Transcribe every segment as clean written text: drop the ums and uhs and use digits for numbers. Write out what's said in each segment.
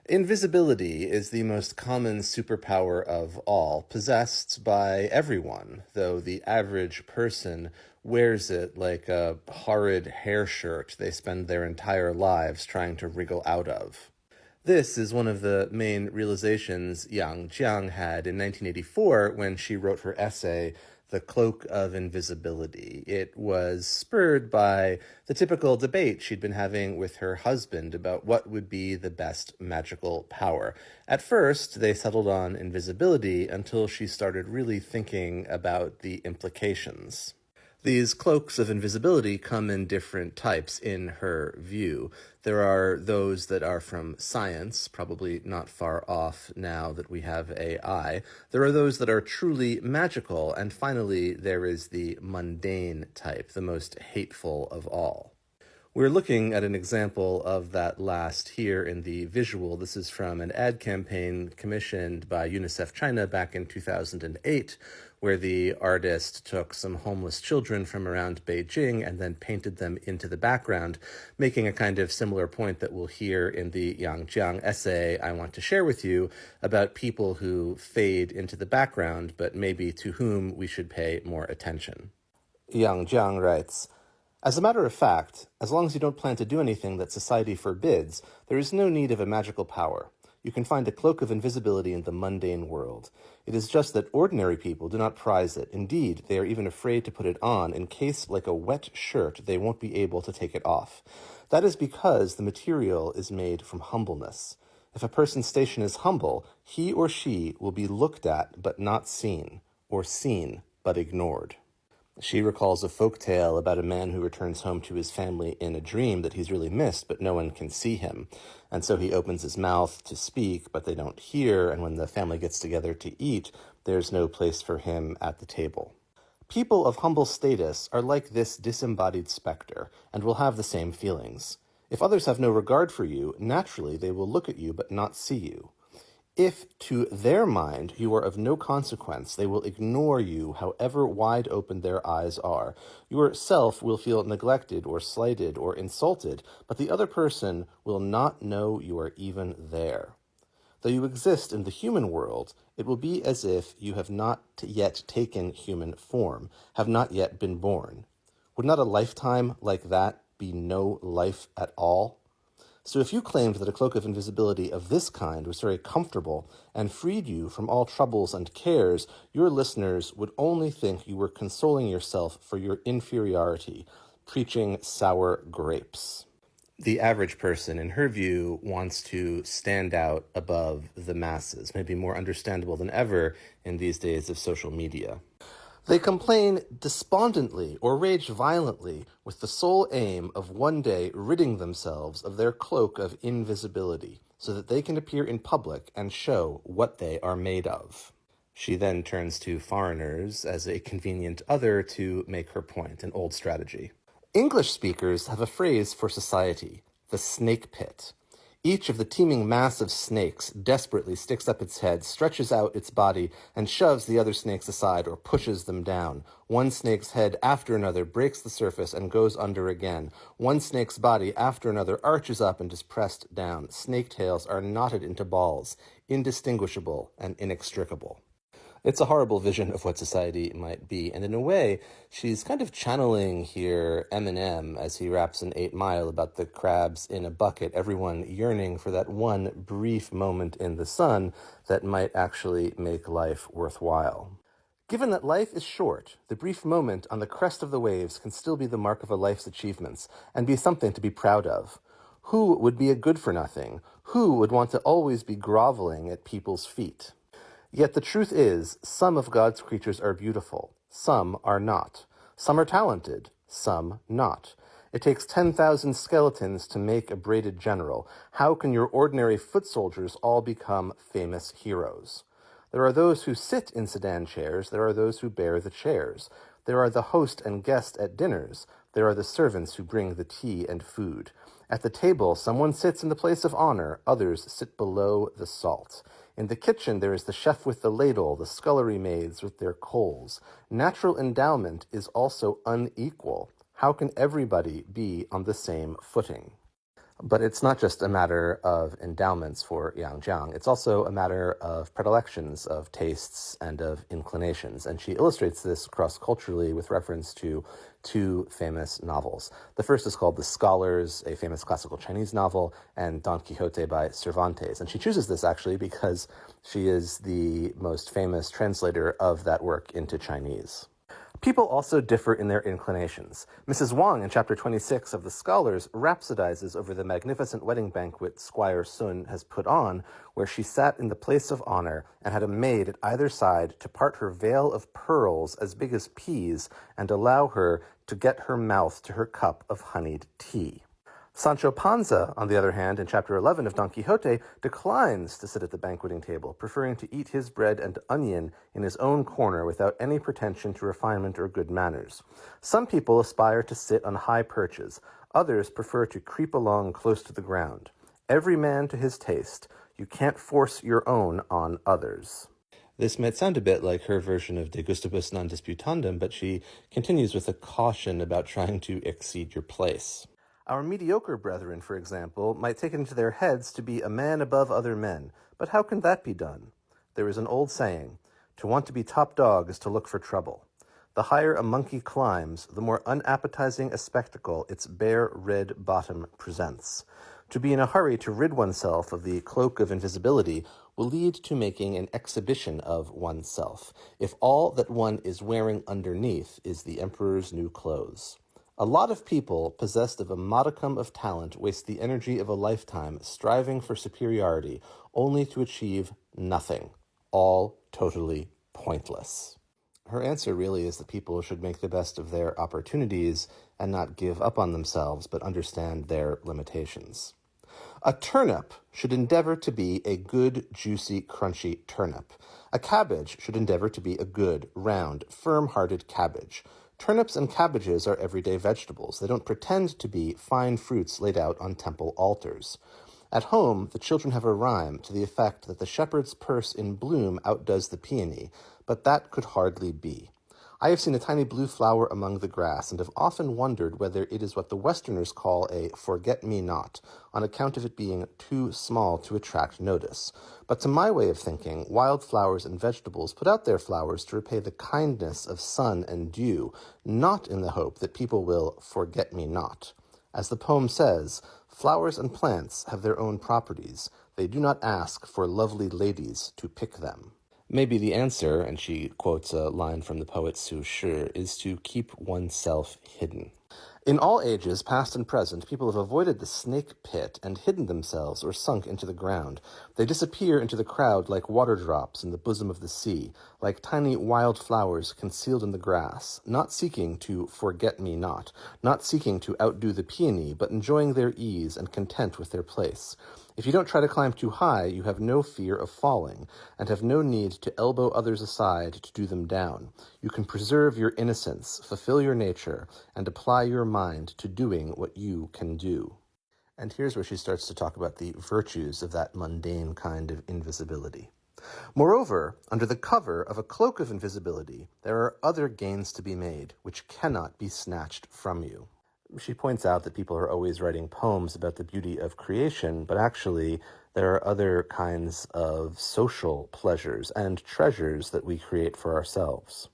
Invisibility is the most common superpower of all, possessed by everyone, though the average person wears it like a horrid hair shirt they spend their entire lives trying to wriggle out of. This is one of the main realizations Yang Jiang had in 1984 when she wrote her essay, The Cloak of Invisibility. It was spurred by the typical debate she'd been having with her husband about what would be the best magical power. At first, they settled on invisibility until she started really thinking about the implications. These cloaks of invisibility come in different types in her view. There are those that are from science, probably not far off now that we have AI. There are those that are truly magical. And finally, there is the mundane type, the most hateful of all. We're looking at an example of that last here in the visual. This is from an ad campaign commissioned by UNICEF China back in 2008, where the artist took some homeless children from around Beijing and then painted them into the background, making a kind of similar point that we'll hear in the Yang Jiang essay I want to share with you about people who fade into the background, but maybe to whom we should pay more attention. Yang Jiang writes, "As a matter of fact, as long as you don't plan to do anything that society forbids, there is no need of a magical power. You can find a cloak of invisibility in the mundane world. It is just that ordinary people do not prize it. Indeed, they are even afraid to put it on in case, like a wet shirt, they won't be able to take it off. That is because the material is made from humbleness. If a person's station is humble, he or she will be looked at but not seen, or seen but ignored." She recalls a folk tale about a man who returns home to his family in a dream that he's really missed, but no one can see him. And so he opens his mouth to speak, but they don't hear, and when the family gets together to eat, there's no place for him at the table. People of humble status are like this disembodied specter, and will have the same feelings. If others have no regard for you, naturally they will look at you but not see you. If, to their mind, you are of no consequence, they will ignore you however wide open their eyes are. Yourself will feel neglected or slighted or insulted, but the other person will not know you are even there. Though you exist in the human world, it will be as if you have not yet taken human form, have not yet been born. Would not a lifetime like that be no life at all? So if you claimed that a cloak of invisibility of this kind was very comfortable and freed you from all troubles and cares, your listeners would only think you were consoling yourself for your inferiority, preaching sour grapes. The average person, in her view, wants to stand out above the masses, maybe more understandable than ever in these days of social media. They complain despondently or rage violently with the sole aim of one day ridding themselves of their cloak of invisibility so that they can appear in public and show what they are made of. She then turns to foreigners as a convenient other to make her point, an old strategy. English speakers have a phrase for society, the snake pit. Each of the teeming mass of snakes desperately sticks up its head, stretches out its body, and shoves the other snakes aside or pushes them down. One snake's head after another breaks the surface and goes under again. One snake's body after another arches up and is pressed down. Snake tails are knotted into balls, indistinguishable and inextricable. It's a horrible vision of what society might be, and in a way, she's kind of channeling here Eminem as he raps in 8 Mile about the crabs in a bucket, everyone yearning for that one brief moment in the sun that might actually make life worthwhile. Given that life is short, the brief moment on the crest of the waves can still be the mark of a life's achievements and be something to be proud of. Who would be a good-for-nothing? Who would want to always be groveling at people's feet? Yet the truth is, some of God's creatures are beautiful, some are not. Some are talented, some not. It takes 10,000 skeletons to make a braided general. How can your ordinary foot soldiers all become famous heroes? There are those who sit in sedan chairs, there are those who bear the chairs. There are the host and guest at dinners, there are the servants who bring the tea and food. At the table, someone sits in the place of honor, others sit below the salt. In the kitchen, there is the chef with the ladle, the scullery maids with their coals. Natural endowment is also unequal. How can everybody be on the same footing? But it's not just a matter of endowments for Yang Jiang. It's also a matter of predilections, of tastes, and of inclinations. And she illustrates this cross-culturally with reference to two famous novels. The first is called The Scholars, a famous classical Chinese novel, and Don Quixote by Cervantes. And she chooses this actually because she is the most famous translator of that work into Chinese. People also differ in their inclinations. Mrs. Wang, in chapter 26 of The Scholars, rhapsodizes over the magnificent wedding banquet Squire Sun has put on, where she sat in the place of honor and had a maid at either side to part her veil of pearls as big as peas and allow her to get her mouth to her cup of honeyed tea. Sancho Panza, on the other hand, in chapter 11 of Don Quixote, declines to sit at the banqueting table, preferring to eat his bread and onion in his own corner without any pretension to refinement or good manners. Some people aspire to sit on high perches. Others prefer to creep along close to the ground. Every man to his taste. You can't force your own on others. This might sound a bit like her version of De Gustibus Non Disputandum, but she continues with a caution about trying to exceed your place. Our mediocre brethren, for example, might take it into their heads to be a man above other men, but how can that be done? There is an old saying, to want to be top dog is to look for trouble. The higher a monkey climbs, the more unappetizing a spectacle its bare red bottom presents. To be in a hurry to rid oneself of the cloak of invisibility will lead to making an exhibition of oneself, if all that one is wearing underneath is the emperor's new clothes. A lot of people possessed of a modicum of talent waste the energy of a lifetime striving for superiority only to achieve nothing, all totally pointless. Her answer really is that people should make the best of their opportunities and not give up on themselves, but understand their limitations. A turnip should endeavor to be a good, juicy, crunchy turnip. A cabbage should endeavor to be a good, round, firm-hearted cabbage. Turnips and cabbages are everyday vegetables. They don't pretend to be fine fruits laid out on temple altars. At home, the children have a rhyme to the effect that the shepherd's purse in bloom outdoes the peony, but that could hardly be. I have seen a tiny blue flower among the grass, and have often wondered whether it is what the Westerners call a forget-me-not, on account of it being too small to attract notice. But to my way of thinking, wild flowers and vegetables put out their flowers to repay the kindness of sun and dew, not in the hope that people will forget me not. As the poem says, flowers and plants have their own properties. They do not ask for lovely ladies to pick them. Maybe the answer, and she quotes a line from the poet Su Shi, is to keep oneself hidden. In all ages, past and present, people have avoided the snake pit and hidden themselves or sunk into the ground. They disappear into the crowd like water drops in the bosom of the sea, like tiny wild flowers concealed in the grass, not seeking to forget me not seeking to outdo the peony, but enjoying their ease and content with their place. If you don't try to climb too high, you have no fear of falling, and have no need to elbow others aside to do them down. You can preserve your innocence, fulfill your nature, and apply your mind to doing what you can do. And here's where she starts to talk about the virtues of that mundane kind of invisibility. Moreover, under the cover of a cloak of invisibility, there are other gains to be made, which cannot be snatched from you. She points out that people are always writing poems about the beauty of creation, but actually there are other kinds of social pleasures and treasures that we create for ourselves.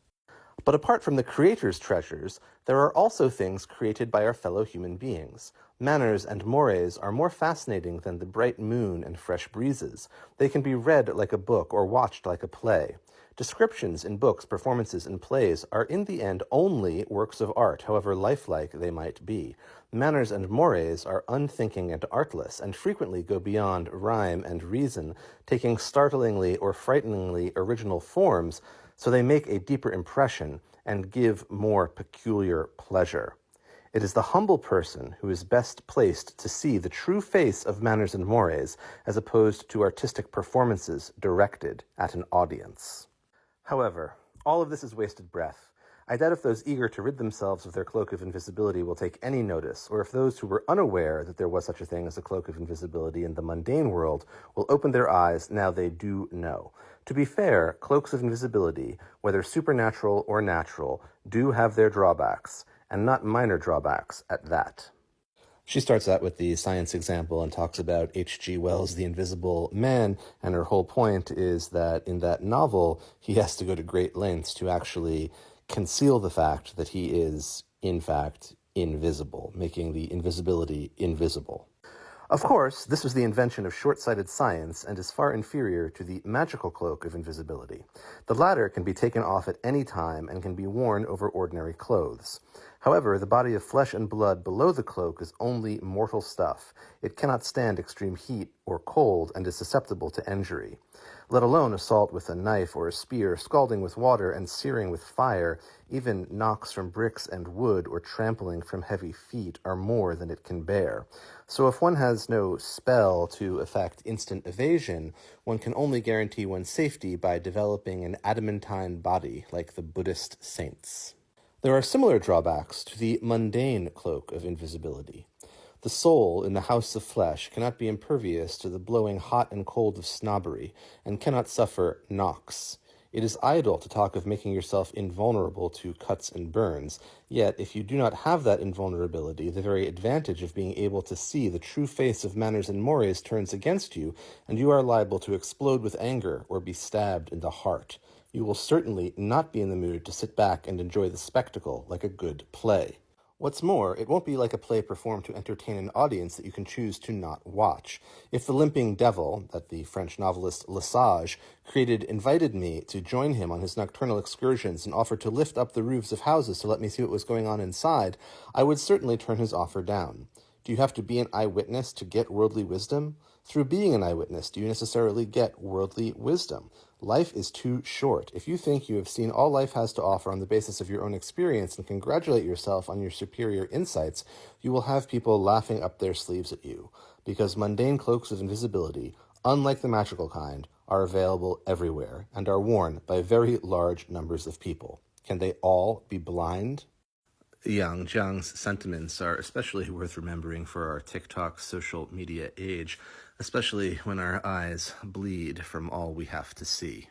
But apart from the creator's treasures, there are also things created by our fellow human beings. Manners and mores are more fascinating than the bright moon and fresh breezes. They can be read like a book or watched like a play. Descriptions in books, performances, and plays are in the end only works of art, however lifelike they might be. Manners and mores are unthinking and artless, and frequently go beyond rhyme and reason, taking startlingly or frighteningly original forms, so they make a deeper impression and give more peculiar pleasure. It is the humble person who is best placed to see the true face of manners and mores, as opposed to artistic performances directed at an audience. However, all of this is wasted breath. I doubt if those eager to rid themselves of their cloak of invisibility will take any notice, or if those who were unaware that there was such a thing as a cloak of invisibility in the mundane world will open their eyes now they do know. To be fair, cloaks of invisibility, whether supernatural or natural, do have their drawbacks, and not minor drawbacks at that. She starts out with the science example and talks about H.G. Wells' The Invisible Man, and her whole point is that in that novel, he has to go to great lengths to actually conceal the fact that he is, in fact, invisible, making the invisibility invisible. Of course, this was the invention of short-sighted science and is far inferior to the magical cloak of invisibility. The latter can be taken off at any time and can be worn over ordinary clothes. However, the body of flesh and blood below the cloak is only mortal stuff. It cannot stand extreme heat or cold and is susceptible to injury. Let alone assault with a knife or a spear, scalding with water and searing with fire, even knocks from bricks and wood or trampling from heavy feet are more than it can bear. So if one has no spell to effect instant evasion, one can only guarantee one's safety by developing an adamantine body like the Buddhist saints. There are similar drawbacks to the mundane cloak of invisibility. The soul in the house of flesh cannot be impervious to the blowing hot and cold of snobbery, and cannot suffer knocks. It is idle to talk of making yourself invulnerable to cuts and burns, yet if you do not have that invulnerability, the very advantage of being able to see the true face of manners and mores turns against you, and you are liable to explode with anger or be stabbed in the heart. You will certainly not be in the mood to sit back and enjoy the spectacle like a good play. What's more, it won't be like a play performed to entertain an audience that you can choose to not watch. If the limping devil, that the French novelist Lesage created, invited me to join him on his nocturnal excursions and offered to lift up the roofs of houses to let me see what was going on inside, I would certainly turn his offer down. Do you have to be an eyewitness to get worldly wisdom? Through being an eyewitness, do you necessarily get worldly wisdom? Life is too short. If you think you have seen all life has to offer on the basis of your own experience and congratulate yourself on your superior insights, you will have people laughing up their sleeves at you, because mundane cloaks of invisibility, unlike the magical kind, are available everywhere and are worn by very large numbers of people. Can they all be blind? Yang Jiang's sentiments are especially worth remembering for our TikTok social media age, especially when our eyes bleed from all we have to see.